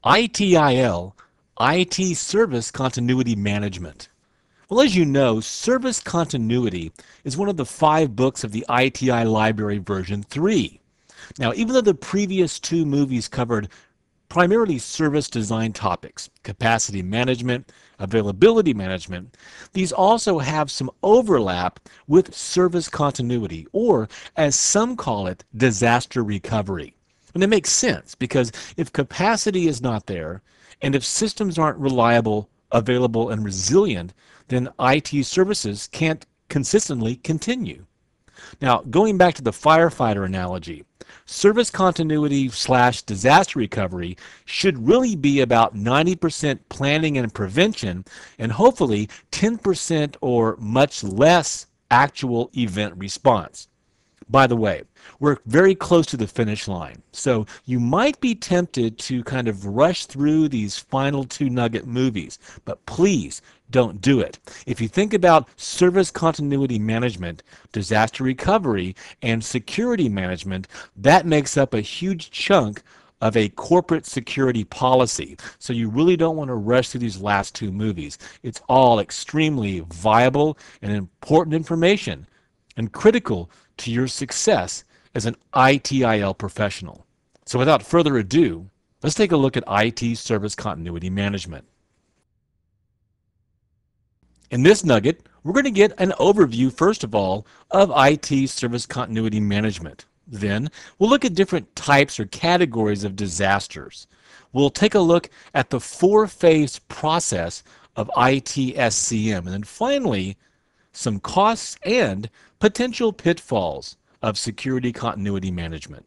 ITIL, IT Service Continuity Management. Well, as you know, Service Continuity is one of the 5 books of the ITI Library version 3. Now, even though the previous 2 movies covered primarily service design topics, capacity management, availability management, these also have some overlap with service continuity, or as some call it, disaster recovery. And it makes sense because if capacity is not there, and if systems aren't reliable, available, and resilient, then IT services can't consistently continue. Now, going back to the firefighter analogy, service continuity slash disaster recovery should really be about 90% planning and prevention, and hopefully 10% or much less actual event response. By the way, we're very close to the finish line, so you might be tempted to kind of rush through these final 2 nugget movies, but please don't do it. If you think about service continuity management, disaster recovery, and security management, that makes up a huge chunk of a corporate security policy. So you really don't want to rush through these last 2 movies. It's all extremely viable and important information and critical to your success as an ITIL professional. So without further ado, let's take a look at IT Service Continuity Management. In this nugget, we're going to get an overview, first of all, of IT Service Continuity Management. Then, we'll look at different types or categories of disasters. We'll take a look at the 4-phase process of ITSCM. And then finally, some costs and potential pitfalls of security continuity management.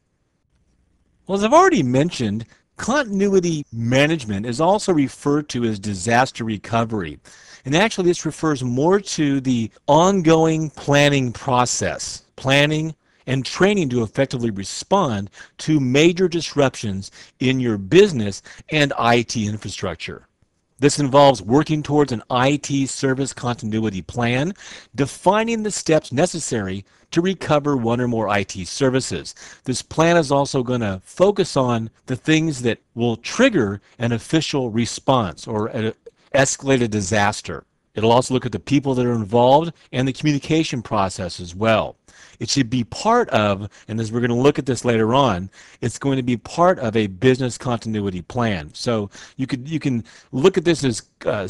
Well, as I've already mentioned, continuity management is also referred to as disaster recovery. And actually, this refers more to the ongoing planning process, planning and training to effectively respond to major disruptions in your business and IT infrastructure. This involves working towards an IT service continuity plan, defining the steps necessary to recover one or more IT services. This plan is also going to focus on the things that will trigger an official response or an escalated disaster. It'll also look at the people that are involved and the communication process as well. It should be part of, and as we're going to look at this later on, it's going to be part of a business continuity plan. So you can look at this as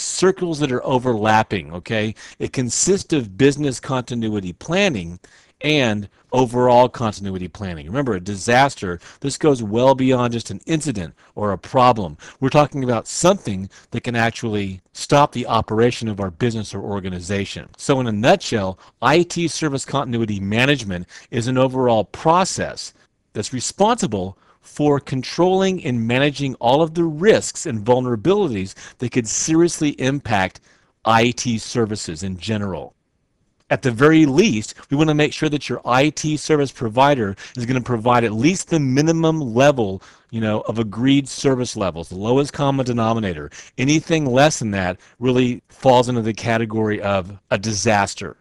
circles that are overlapping, okay? It consists of business continuity planning and overall continuity planning. Remember, a disaster, this goes well beyond just an incident or a problem. We're talking about something that can actually stop the operation of our business or organization. So in a nutshell, IT service continuity management is an overall process that's responsible for controlling and managing all of the risks and vulnerabilities that could seriously impact IT services in general. At the very least, we want to make sure that your IT service provider is going to provide at least the minimum level, of agreed service levels, the lowest common denominator. Anything less than that really falls into the category of a disaster.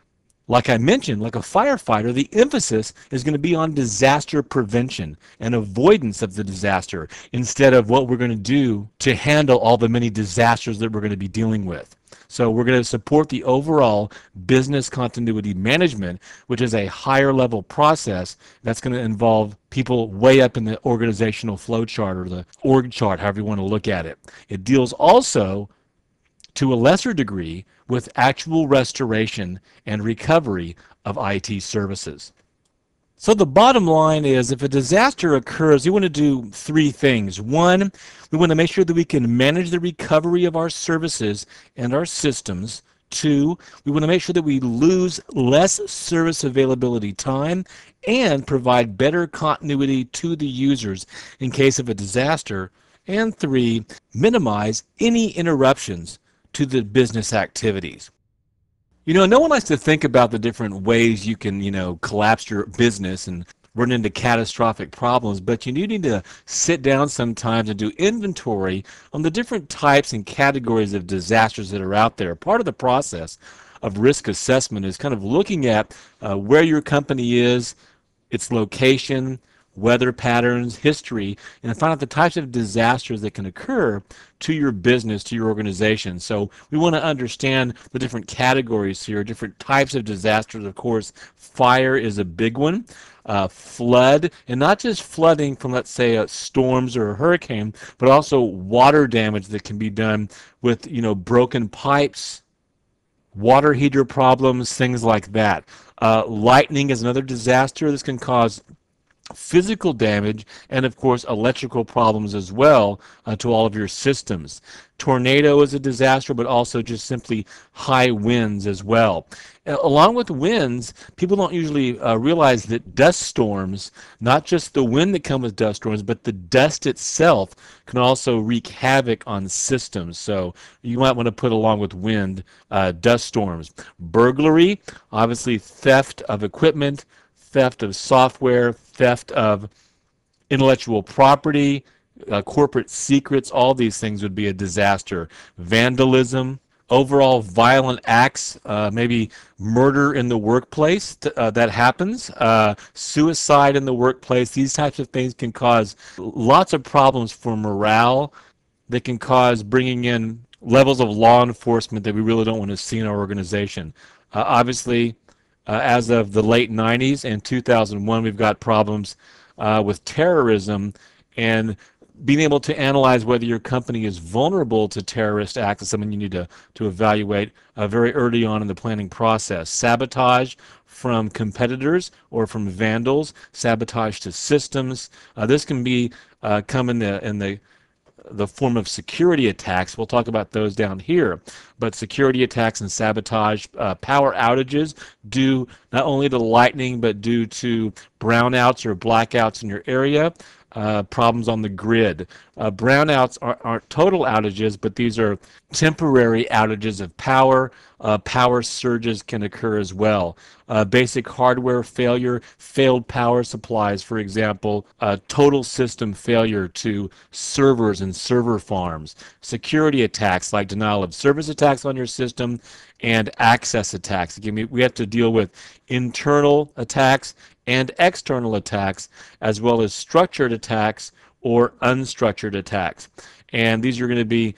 Like I mentioned, like a firefighter, the emphasis is going to be on disaster prevention and avoidance of the disaster instead of what we're going to do to handle all the many disasters that we're going to be dealing with. So we're going to support the overall business continuity management, which is a higher level process that's going to involve people way up in the organizational flow chart or the org chart, however you want to look at it. It deals also, to a lesser degree, with actual restoration and recovery of IT services. So the bottom line is, if a disaster occurs, we want to do 3 things. 1, we want to make sure that we can manage the recovery of our services and our systems. 2, we want to make sure that we lose less service availability time and provide better continuity to the users in case of a disaster. And 3, minimize any interruptions to the business activities. No one likes to think about the different ways you can, collapse your business and run into catastrophic problems, but you do need to sit down sometimes and do inventory on the different types and categories of disasters that are out there. Part of the process of risk assessment is kind of looking at where your company is, its location, weather patterns, history, and find out the types of disasters that can occur to your business, to your organization. So we want to understand the different categories here, different types of disasters. Of course, fire is a big one. Flood, and not just flooding from, let's say, storms or a hurricane, but also water damage that can be done with, broken pipes, water heater problems, things like that. Lightning is another disaster. This can cause physical damage and, of course, electrical problems as well to all of your systems. Tornado is a disaster, but also just simply high winds as well. Along with winds, people don't usually realize that dust storms, not just the wind that comes with dust storms, but the dust itself can also wreak havoc on systems. So you might want to put along with wind, dust storms. Burglary, obviously theft of equipment, theft of software, theft of intellectual property, corporate secrets, all these things would be a disaster. Vandalism, overall violent acts, maybe murder in the workplace that happens, suicide in the workplace. These types of things can cause lots of problems for morale. They can cause bringing in levels of law enforcement that we really don't want to see in our organization. Obviously, as of the late 90s and 2001, we've got problems with terrorism, and being able to analyze whether your company is vulnerable to terrorist acts is something you need to evaluate very early on in the planning process. Sabotage from competitors or from vandals, sabotage to systems. This can be come in the form of security attacks. We'll talk about those down here. But security attacks and sabotage, power outages due not only to lightning, but due to brownouts or blackouts in your area, problems on the grid. Brownouts aren't total outages, but these are temporary outages of power. Power surges can occur as well. Basic hardware failure, failed power supplies, for example, total system failure to servers and server farms. Security attacks like denial of service attacks on your system and access attacks. Again, we have to deal with internal attacks and external attacks, as well as structured attacks or unstructured attacks. And these are going to be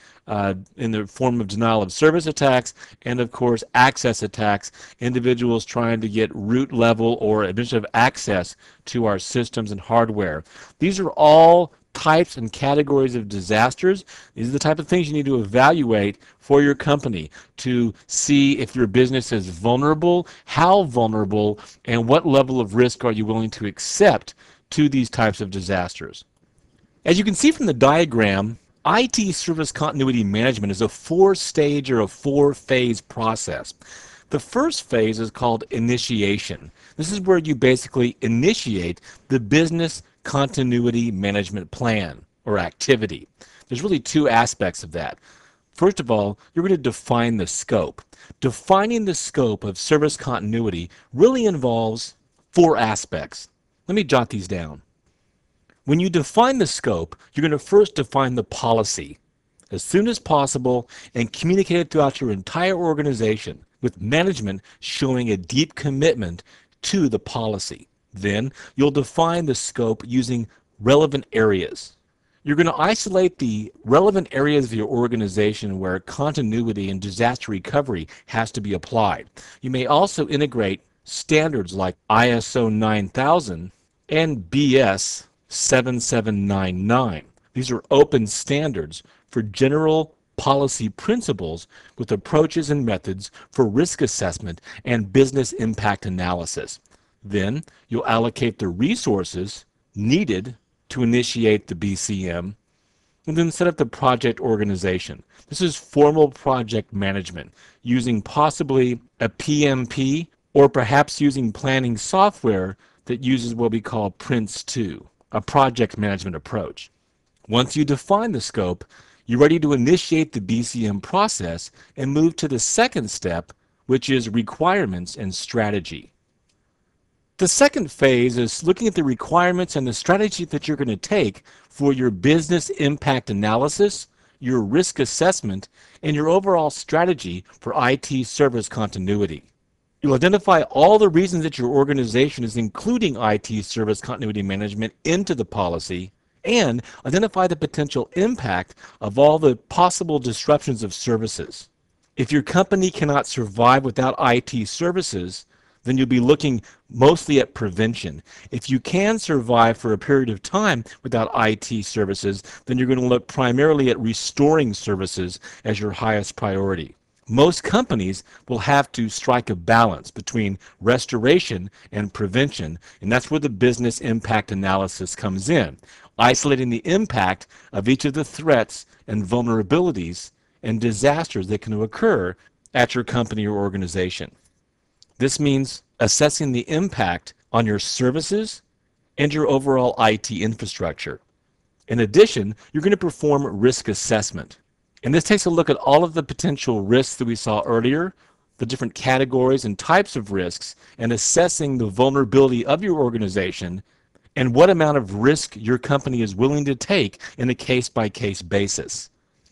in the form of denial of service attacks and, of course, access attacks, individuals trying to get root level or administrative access to our systems and hardware. These are all types and categories of disasters. These are the type of things you need to evaluate for your company to see if your business is vulnerable, how vulnerable, and what level of risk are you willing to accept to these types of disasters. As you can see from the diagram, IT service continuity management is a four-stage or a four-phase process. The first phase is called initiation. This is where you basically initiate the business continuity management plan or activity. There's really two aspects of that. First of all, you're going to define the scope. Defining the scope of service continuity really involves four aspects. Let me jot these down. When you define the scope, you're going to first define the policy as soon as possible and communicate it throughout your entire organization, with management showing a deep commitment to the policy. Then you'll define the scope using relevant areas. You're going to isolate the relevant areas of your organization where continuity and disaster recovery has to be applied. You may also integrate standards like ISO 9000 and BS 7799. These are open standards for general policy principles with approaches and methods for risk assessment and business impact analysis. Then you'll allocate the resources needed to initiate the BCM and then set up the project organization. This is formal project management using possibly a PMP or perhaps using planning software that uses what we call PRINCE2, a project management approach. Once you define the scope, you're ready to initiate the BCM process and move to the second step, which is requirements and strategy. The second phase is looking at the requirements and the strategy that you're going to take for your business impact analysis, your risk assessment, and your overall strategy for IT service continuity. You'll identify all the reasons that your organization is including IT service continuity management into the policy, and identify the potential impact of all the possible disruptions of services. If your company cannot survive without IT services, then you'll be looking mostly at prevention. If you can survive for a period of time without IT services, then you're going to look primarily at restoring services as your highest priority. Most companies will have to strike a balance between restoration and prevention, and that's where the business impact analysis comes in, isolating the impact of each of the threats and vulnerabilities and disasters that can occur at your company or organization. This means assessing the impact on your services and your overall IT infrastructure. In addition, you're going to perform risk assessment. And this takes a look at all of the potential risks that we saw earlier, the different categories and types of risks, and assessing the vulnerability of your organization and what amount of risk your company is willing to take in a case-by-case basis.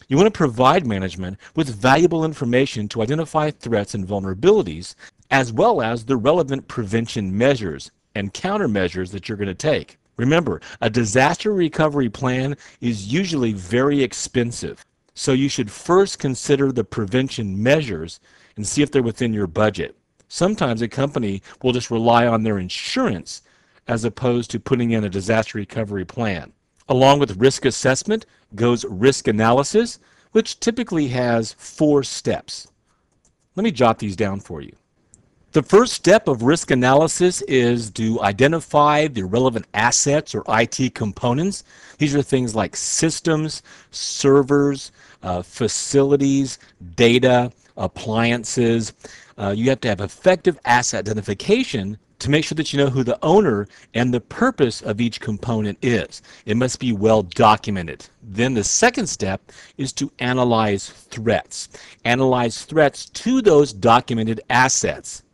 You want to provide management with valuable information to identify threats and vulnerabilities, as well as the relevant prevention measures and countermeasures that you're going to take. Remember, a disaster recovery plan is usually very expensive. So you should first consider the prevention measures and see if they're within your budget. Sometimes a company will just rely on their insurance as opposed to putting in a disaster recovery plan. Along with risk assessment goes risk analysis, which typically has 4 steps. Let me jot these down for you. The first step of risk analysis is to identify the relevant assets or IT components. These are things like systems, servers, facilities, data, appliances. You have to have effective asset identification to make sure that you know who the owner and the purpose of each component is. It must be well documented. Then the second step is to analyze threats. Analyze threats to those documented assets.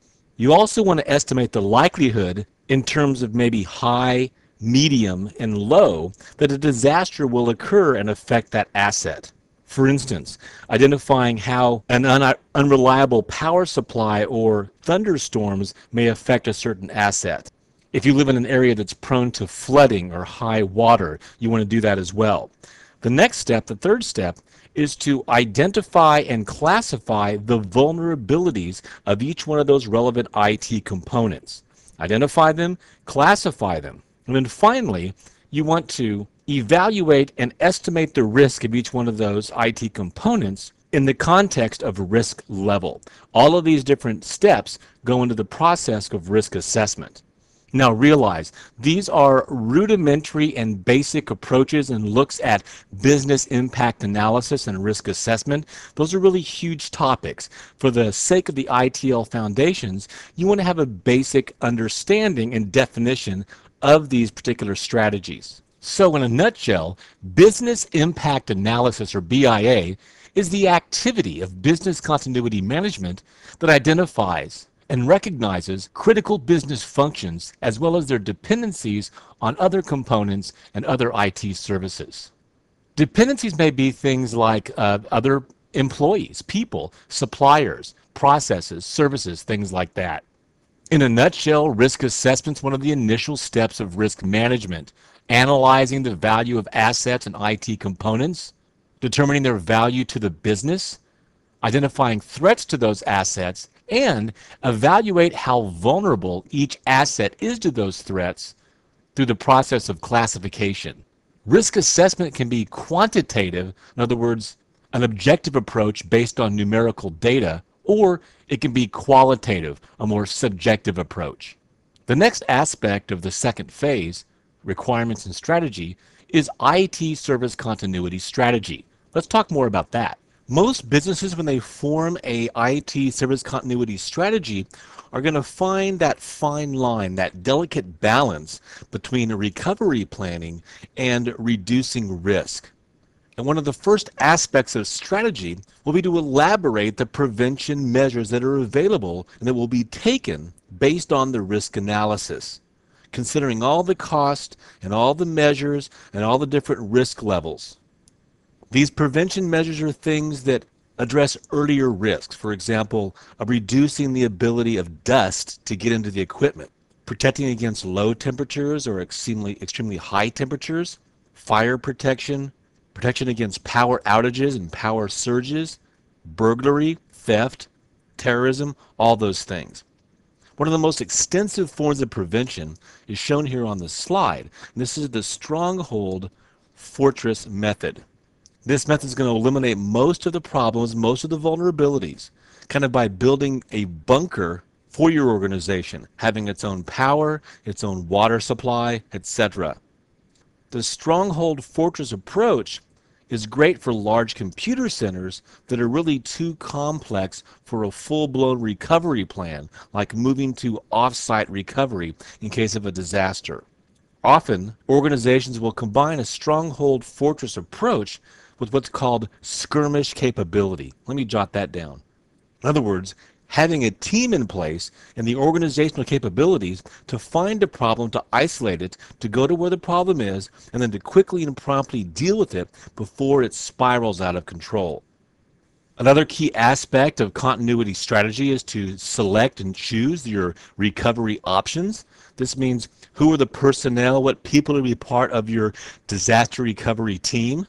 You also want to estimate the likelihood in terms of maybe high, medium, and low that a disaster will occur and affect that asset. For instance, identifying how an unreliable power supply or thunderstorms may affect a certain asset. If you live in an area that's prone to flooding or high water, you want to do that as well. The next step, the third step, is to identify and classify the vulnerabilities of each one of those relevant IT components. Identify them, classify them. And then finally, you want to evaluate and estimate the risk of each one of those IT components in the context of risk level. All of these different steps go into the process of risk assessment. Now realize, these are rudimentary and basic approaches and looks at business impact analysis and risk assessment. Those are really huge topics. For the sake of the ITL foundations, you want to have a basic understanding and definition of these particular strategies. So in a nutshell, business impact analysis, or BIA, is the activity of business continuity management that identifies and recognizes critical business functions as well as their dependencies on other components and other IT services. Dependencies may be things like other employees, people, suppliers, processes, services, things like that. In a nutshell, risk assessment is one of the initial steps of risk management, analyzing the value of assets and IT components, determining their value to the business, identifying threats to those assets, and evaluate how vulnerable each asset is to those threats through the process of classification. Risk assessment can be quantitative, in other words, an objective approach based on numerical data, or it can be qualitative, a more subjective approach. The next aspect of the second phase, requirements and strategy, is IT service continuity strategy. Let's talk more about that. Most businesses, when they form a IT service continuity strategy, are going to find that fine line, that delicate balance between recovery planning and reducing risk. And one of the first aspects of strategy will be to elaborate the prevention measures that are available and that will be taken based on the risk analysis, considering all the cost and all the measures and all the different risk levels. These prevention measures are things that Address earlier risks, for example, of reducing the ability of dust to get into the equipment, protecting against low temperatures or extremely high temperatures, fire protection, protection against power outages and power surges, burglary, theft, terrorism, all those things. One of the most extensive forms of prevention is shown here on the slide. And this is the stronghold fortress method. This method is going to eliminate most of the problems, most of the vulnerabilities, kind of by building a bunker for your organization, having its own power, its own water supply, etc. The stronghold fortress approach is great for large computer centers that are really too complex for a full-blown recovery plan, like moving to off-site recovery in case of a disaster. Often, organizations will combine a stronghold fortress approach with what's called skirmish capability. Let me jot that down. In other words, having a team in place and the organizational capabilities to find a problem, to isolate it, to go to where the problem is, and then to quickly and promptly deal with it before it spirals out of control. Another key aspect of continuity strategy is to select and choose your recovery options. This means who are the personnel, what people are to be part of your disaster recovery team.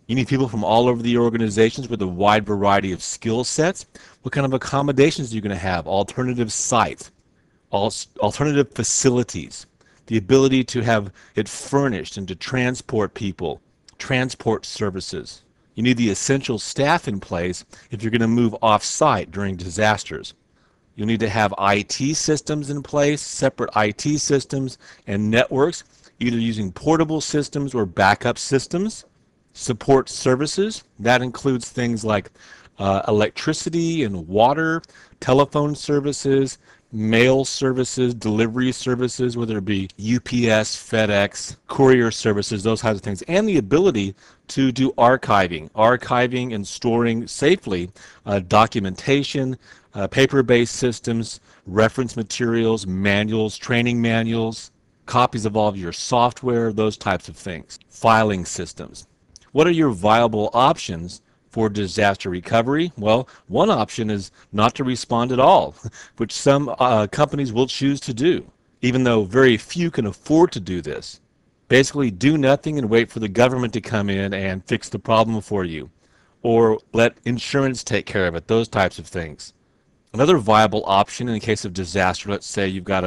You need people from all over the organizations with a wide variety of skill sets. What kind of accommodations are you going to have? Alternative sites, alternative facilities, the ability to have it furnished and to transport people, transport services. You need the essential staff in place if you're going to move off-site during disasters. You'll need to have IT systems in place, separate IT systems and networks, either using portable systems or backup systems. Support services, that includes things like electricity and water, telephone services, mail services, delivery services, whether it be UPS, FedEx, courier services, those kinds of things, and the ability to do archiving and storing safely documentation, paper-based systems, reference materials, manuals, training manuals, copies of all of your software, those types of things, filing systems. What are your viable options for disaster recovery? Well, one option is not to respond at all, which some companies will choose to do, even though very few can afford to do this. Basically, do nothing and wait for the government to come in and fix the problem for you, or let insurance take care of it, those types of things. Another viable option in the case of disaster, let's say you've had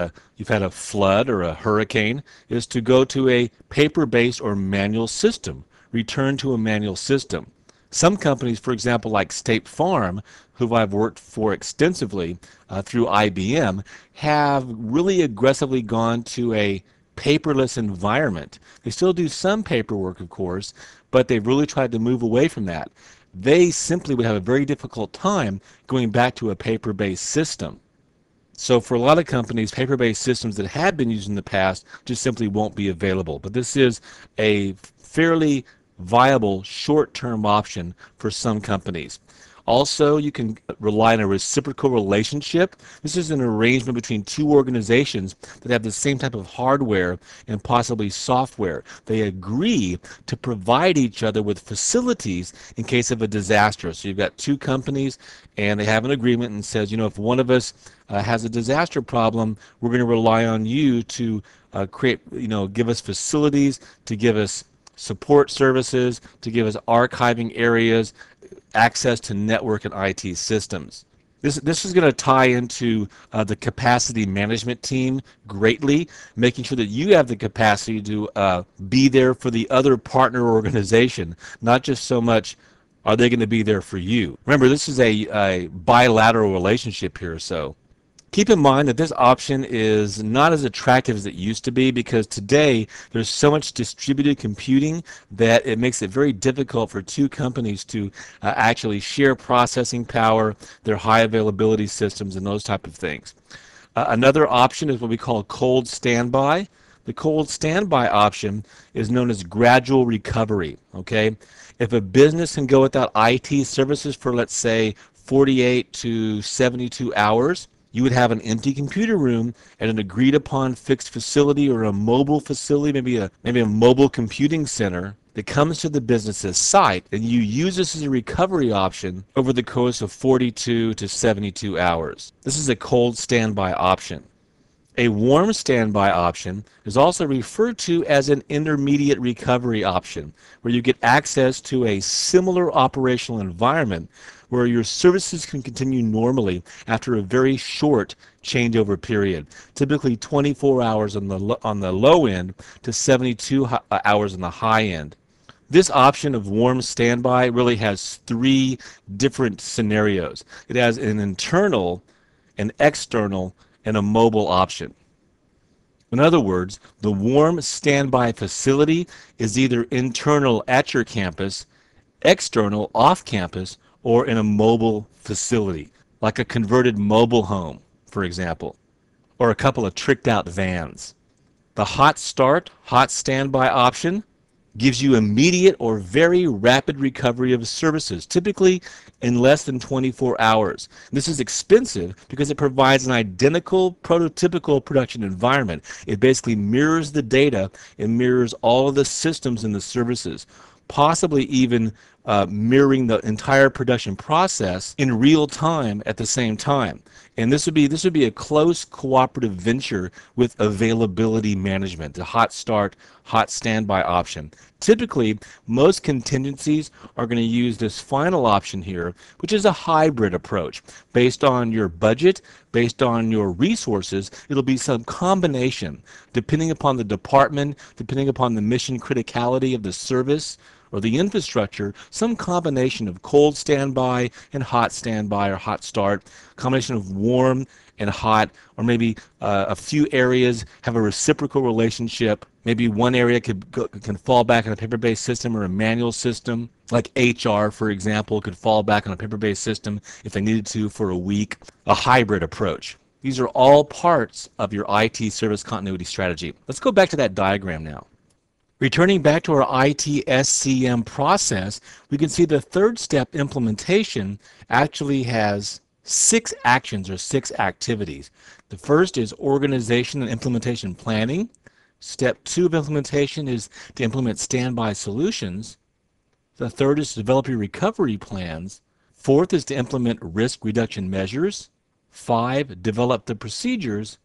a flood or a hurricane, is to go to a paper-based or manual system. Return to a manual system. Some companies, for example, like State Farm, who I've worked for extensively through IBM, have really aggressively gone to a paperless environment. They still do some paperwork, of course, but they've really tried to move away from that. They simply would have a very difficult time going back to a paper-based system. So for a lot of companies, paper-based systems that had been used in the past just simply won't be available. But this is a fairly viable short-term option for some companies. Also, you can rely on a reciprocal relationship. This is an arrangement between two organizations that have the same type of hardware and possibly software. They agree to provide each other with facilities in case of a disaster. So you've got two companies and they have an agreement and says, you know, if one of us has a disaster problem, we're going to rely on you to give us facilities, to give us support services, to give us archiving areas, access to network and IT systems. This is going to tie into the capacity management team greatly, making sure that you have the capacity to be there for the other partner organization, not just so much are they going to be there for you. Remember, this is a bilateral relationship here, so keep in mind that this option is not as attractive as it used to be because today there's so much distributed computing that it makes it very difficult for two companies to actually share processing power, their high availability systems, and those type of things. Another option is what we call cold standby. The cold standby option is known as gradual recovery. Okay, if a business can go without IT services for, let's say, 48 to 72 hours, you would have an empty computer room at an agreed upon fixed facility or a mobile facility, maybe a mobile computing center, that comes to the business's site, and you use this as a recovery option over the course of 42 to 72 hours. This is a cold standby option. A warm standby option is also referred to as an intermediate recovery option, where you get access to a similar operational environment where your services can continue normally after a very short changeover period, typically 24 hours on the low end to 72 hours on the high end. This option of warm standby really has three different scenarios. It has an internal, an external, and a mobile option. In other words, the warm standby facility is either internal at your campus, external off campus, or in a mobile facility, like a converted mobile home, for example, or a couple of tricked out vans. The hot start, hot standby option gives you immediate or very rapid recovery of services, typically in less than 24 hours. This is expensive because it provides an identical prototypical production environment. It basically mirrors the data and mirrors all of the systems and the services, possibly even mirroring the entire production process in real time at the same time. And this would be a close cooperative venture with availability management, the hot start, hot standby option. Typically, most contingencies are going to use this final option here, which is a hybrid approach. Based on your budget, based on your resources, it'll be some combination, depending upon the department, depending upon the mission criticality of the service or the infrastructure, some combination of cold standby and hot standby or hot start, combination of warm and hot, or maybe a few areas have a reciprocal relationship. Maybe one area can fall back on a paper-based system or a manual system, like HR, for example, could fall back on a paper-based system if they needed to for a week. A hybrid approach. These are all parts of your IT service continuity strategy. Let's go back to that diagram now. Returning back to our IT-SCM process, we can see the third step implementation actually has 6 actions or 6 activities. The first is organization and implementation planning. Step 2 of implementation is to implement standby solutions. The third is to develop your recovery plans. Fourth is to implement risk reduction measures. 5, develop the procedures.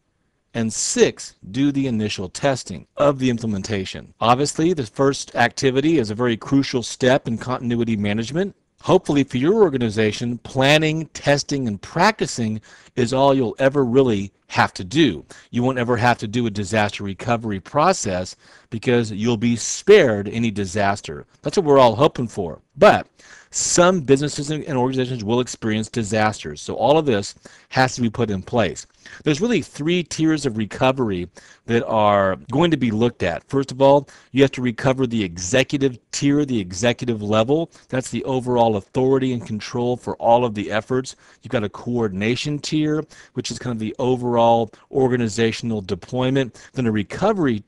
And 6, do the initial testing of the implementation. Obviously, the first activity is a very crucial step in continuity management. Hopefully for your organization, planning, testing, and practicing is all you'll ever really have to do. You won't ever have to do a disaster recovery process because you'll be spared any disaster. That's what we're all hoping for. But some businesses and organizations will experience disasters, so all of this has to be put in place. There's really 3 tiers of recovery that are going to be looked at. First of all, you have to recover the executive tier, the executive level. That's the overall authority and control for all of the efforts. You've got a coordination tier, which is kind of the overall organizational deployment. Then a recovery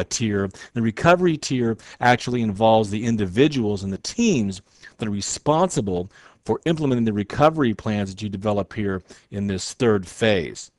tier. The recovery tier actually involves the individuals and the teams that are responsible for implementing the recovery plans that you develop here in this third phase.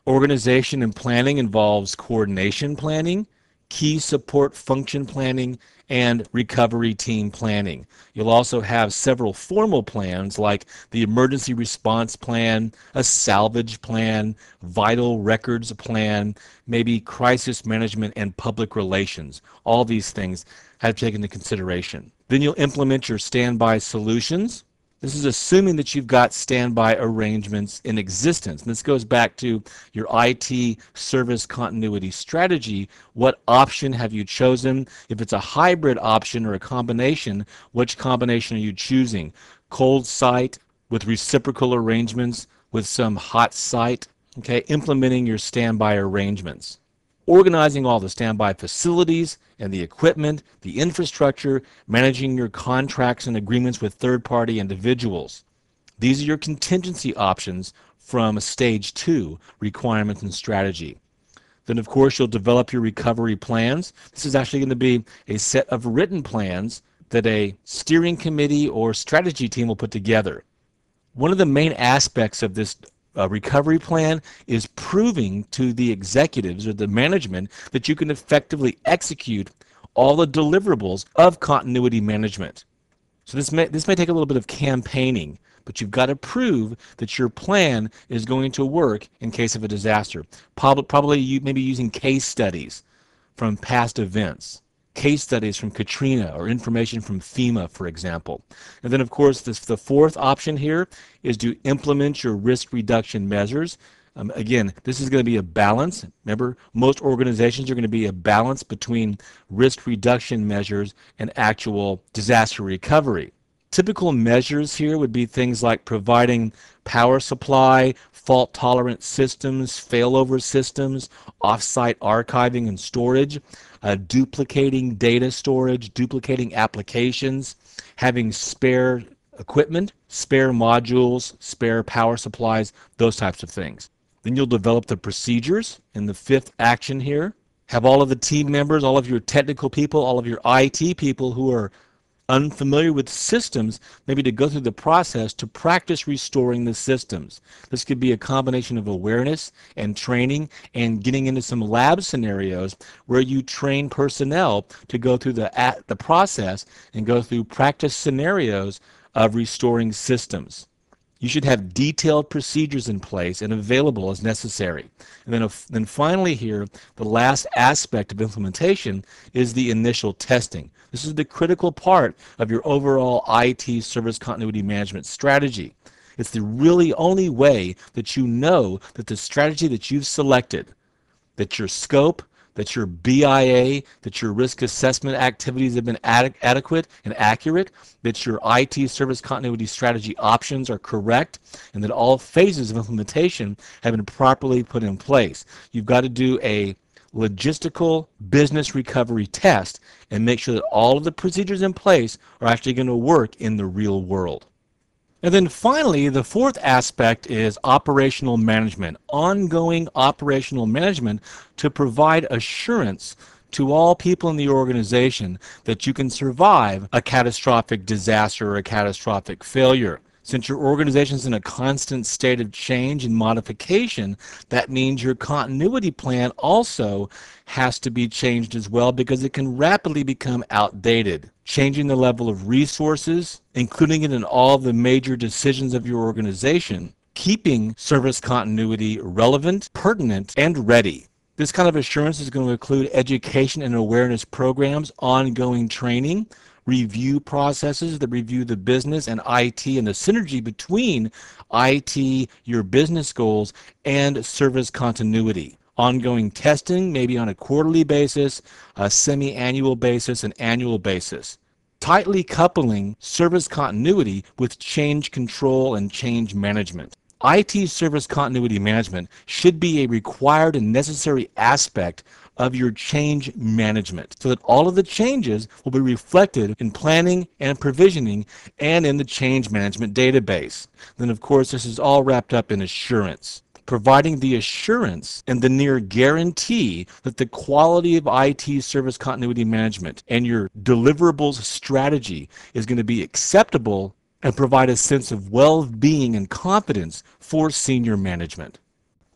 Organization and planning involves coordination planning, key support function planning, and recovery team planning. You'll also have several formal plans like the emergency response plan, a salvage plan, vital records plan, maybe crisis management and public relations. All these things have to take into consideration. Then you'll implement your standby solutions. This is assuming that you've got standby arrangements in existence. And this goes back to your IT service continuity strategy. What option have you chosen? If it's a hybrid option or a combination, which combination are you choosing? Cold site with reciprocal arrangements with some hot site? Okay, implementing your standby arrangements. Organizing all the standby facilities and the equipment, the infrastructure, managing your contracts and agreements with third-party individuals. These are your contingency options from stage 2, requirements and strategy. Then, of course, you'll develop your recovery plans. This is actually going to be a set of written plans that a steering committee or strategy team will put together. One of the main aspects of this recovery plan is proving to the executives or the management that you can effectively execute all the deliverables of continuity management. So this may take a little bit of campaigning, but you've got to prove that your plan is going to work in case of a disaster. Probably you may be using case studies from past events, case studies from Katrina or information from FEMA, for example. And then, of course, the fourth option here is to implement your risk reduction measures. Again, this is going to be a balance. Remember, most organizations are going to be a balance between risk reduction measures and actual disaster recovery. Typical measures here would be things like providing power supply, fault-tolerant systems, failover systems, off-site archiving and storage, duplicating data storage, duplicating applications, having spare equipment, spare modules, spare power supplies, those types of things. Then you'll develop the procedures in the fifth action here. Have all of the team members, all of your technical people, all of your IT people who are unfamiliar with systems, maybe to go through the process to practice restoring the systems. This could be a combination of awareness and training and getting into some lab scenarios where you train personnel to go through the process and go through practice scenarios of restoring systems. You should have detailed procedures in place and available as necessary. And then finally here, the last aspect of implementation is the initial testing. This is the critical part of your overall IT service continuity management strategy. It's the really only way that you know that the strategy that you've selected, that your scope, that your BIA, that your risk assessment activities have been adequate and accurate, that your IT service continuity strategy options are correct, and that all phases of implementation have been properly put in place. You've got to do a logistical business recovery test and make sure that all of the procedures in place are actually going to work in the real world. And then finally, the fourth aspect is operational management, ongoing operational management to provide assurance to all people in the organization that you can survive a catastrophic disaster or a catastrophic failure. Since your organization is in a constant state of change and modification, that means your continuity plan also has to be changed as well because it can rapidly become outdated. Changing the level of resources, including it in all the major decisions of your organization, keeping service continuity relevant, pertinent, and ready. This kind of assurance is going to include education and awareness programs, ongoing training, review processes that review the business and IT and the synergy between IT, your business goals, and service continuity. Ongoing testing, maybe on a quarterly basis, a semi-annual basis, an annual basis. Tightly coupling service continuity with change control and change management. IT service continuity management should be a required and necessary aspect of your change management so that all of the changes will be reflected in planning and provisioning and in the change management database. Then, of course, this is all wrapped up in assurance, providing the assurance and the near guarantee that the quality of IT service continuity management and your deliverables strategy is going to be acceptable and provide a sense of well-being and confidence for senior management.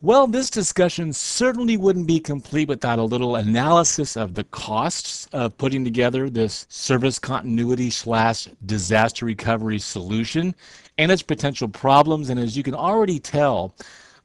Well, this discussion certainly wouldn't be complete without a little analysis of the costs of putting together this service continuity / disaster recovery solution and its potential problems. And as you can already tell,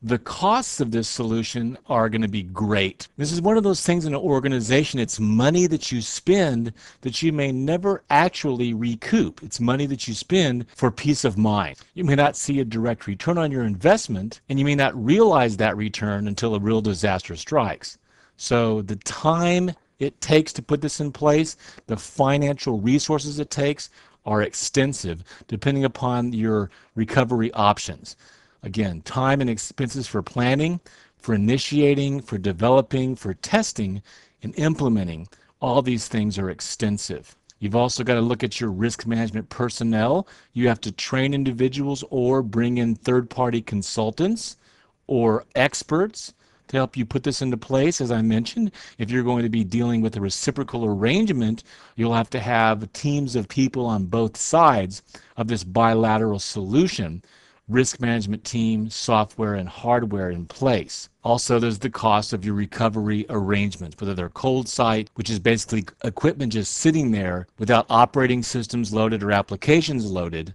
the costs of this solution are going to be great. This is one of those things in an organization, it's money that you spend that you may never actually recoup. It's money that you spend for peace of mind. You may not see a direct return on your investment, and you may not realize that return until a real disaster strikes. So the time it takes to put this in place, the financial resources it takes are extensive depending upon your recovery options. Again, time and expenses for planning, for initiating, for developing, for testing, and implementing. All these things are extensive. You've also got to look at your risk management personnel. You have to train individuals or bring in third-party consultants or experts to help you put this into place. As I mentioned, if you're going to be dealing with a reciprocal arrangement, you'll have to have teams of people on both sides of this bilateral solution. risk management team, software, and hardware in place. Also, there's the cost of your recovery arrangements, whether they're cold site, which is basically equipment just sitting there without operating systems loaded or applications loaded,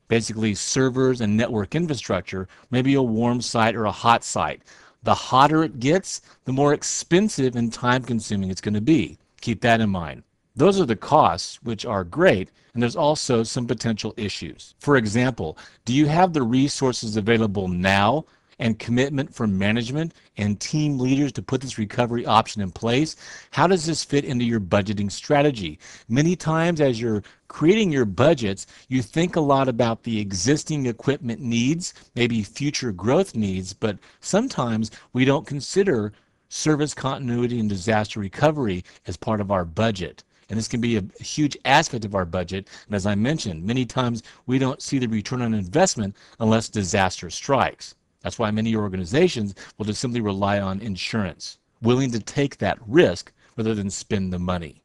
basically servers and network infrastructure, maybe a warm site or a hot site. The hotter it gets, the more expensive and time consuming it's going to be. Keep that in mind. Those are the costs, which are great, and there's also some potential issues. For example, do you have the resources available now and commitment from management and team leaders to put this recovery option in place? How does this fit into your budgeting strategy? Many times as you're creating your budgets, you think a lot about the existing equipment needs, maybe future growth needs, but sometimes we don't consider service continuity and disaster recovery as part of our budget. And this can be a huge aspect of our budget. And as I mentioned, many times we don't see the return on investment unless disaster strikes. That's why many organizations will just simply rely on insurance, willing to take that risk rather than spend the money.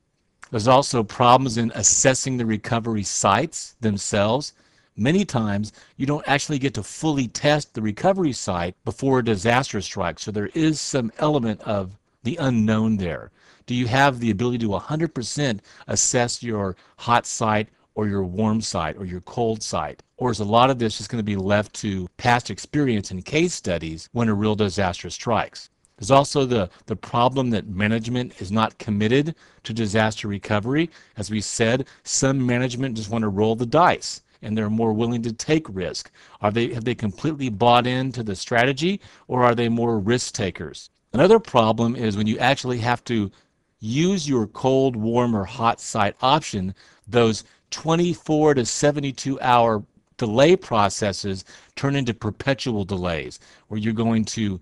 There's also problems in assessing the recovery sites themselves. Many times you don't actually get to fully test the recovery site before a disaster strikes. So there is some element of the unknown there. Do you have the ability to 100% assess your hot site or your warm site or your cold site? Or is a lot of this just going to be left to past experience and case studies when a real disaster strikes? There's also the problem that management is not committed to disaster recovery. As we said, some management just want to roll the dice and they're more willing to take risk. Have they completely bought into the strategy, or are they more risk takers? Another problem is when you actually have to use your cold, warm, or hot site option, those 24 to 72 hour delay processes turn into perpetual delays, where you're going to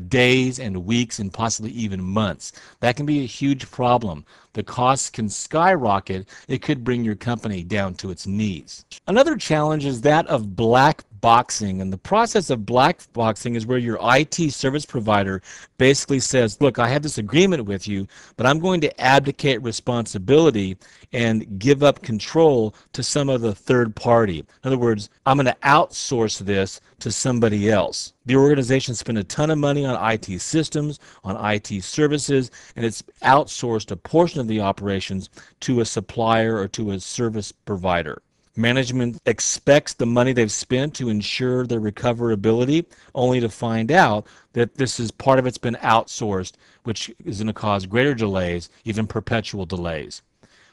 days and weeks and possibly even months. That can be a huge problem. The costs can skyrocket. It could bring your company down to its knees. Another challenge is that of black boxing, and the process of black boxing is where your IT service provider basically says, look, I have this agreement with you, but I'm going to abdicate responsibility and give up control to some other third party. In other words, I'm going to outsource this to somebody else. The organization spent a ton of money on IT systems, on IT services, and it's outsourced a portion of the operations to a supplier or to a service provider. Management expects the money they've spent to ensure their recoverability, only to find out that this is part of it's been outsourced, which is going to cause greater delays, even perpetual delays.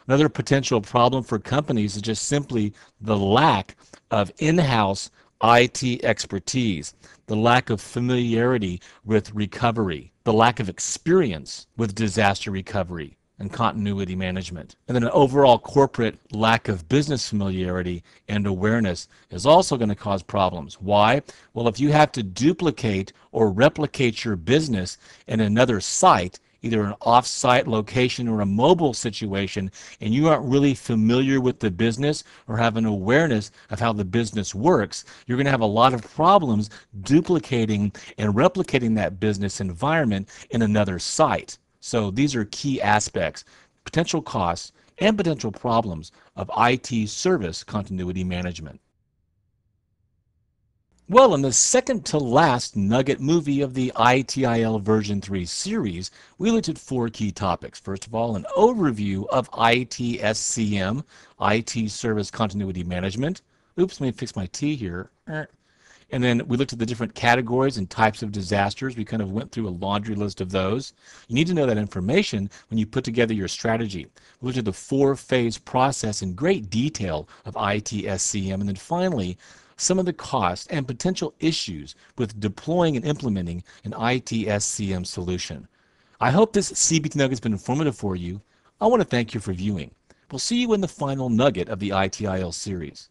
Another potential problem for companies is just simply the lack of in-house IT expertise, the lack of familiarity with recovery, the lack of experience with disaster recovery and continuity management. And then an overall corporate lack of business familiarity and awareness is also going to cause problems. Why? Well, if you have to duplicate or replicate your business in another site, either an off-site location or a mobile situation, and you aren't really familiar with the business or have an awareness of how the business works, you're going to have a lot of problems duplicating and replicating that business environment in another site. So these are key aspects, potential costs, and potential problems of IT service continuity management. Well, in the second to last nugget movie of the ITIL version 3 series, we looked at 4 key topics. First of all, an overview of ITSCM, IT Service Continuity Management. Oops, let me fix my T here. And then we looked at the different categories and types of disasters. We kind of went through a laundry list of those. You need to know that information when you put together your strategy. We looked at the 4-phase process in great detail of ITSCM. And then finally, some of the costs and potential issues with deploying and implementing an ITSCM solution. I hope this CBT nugget has been informative for you. I want to thank you for viewing. We'll see you in the final nugget of the ITIL series.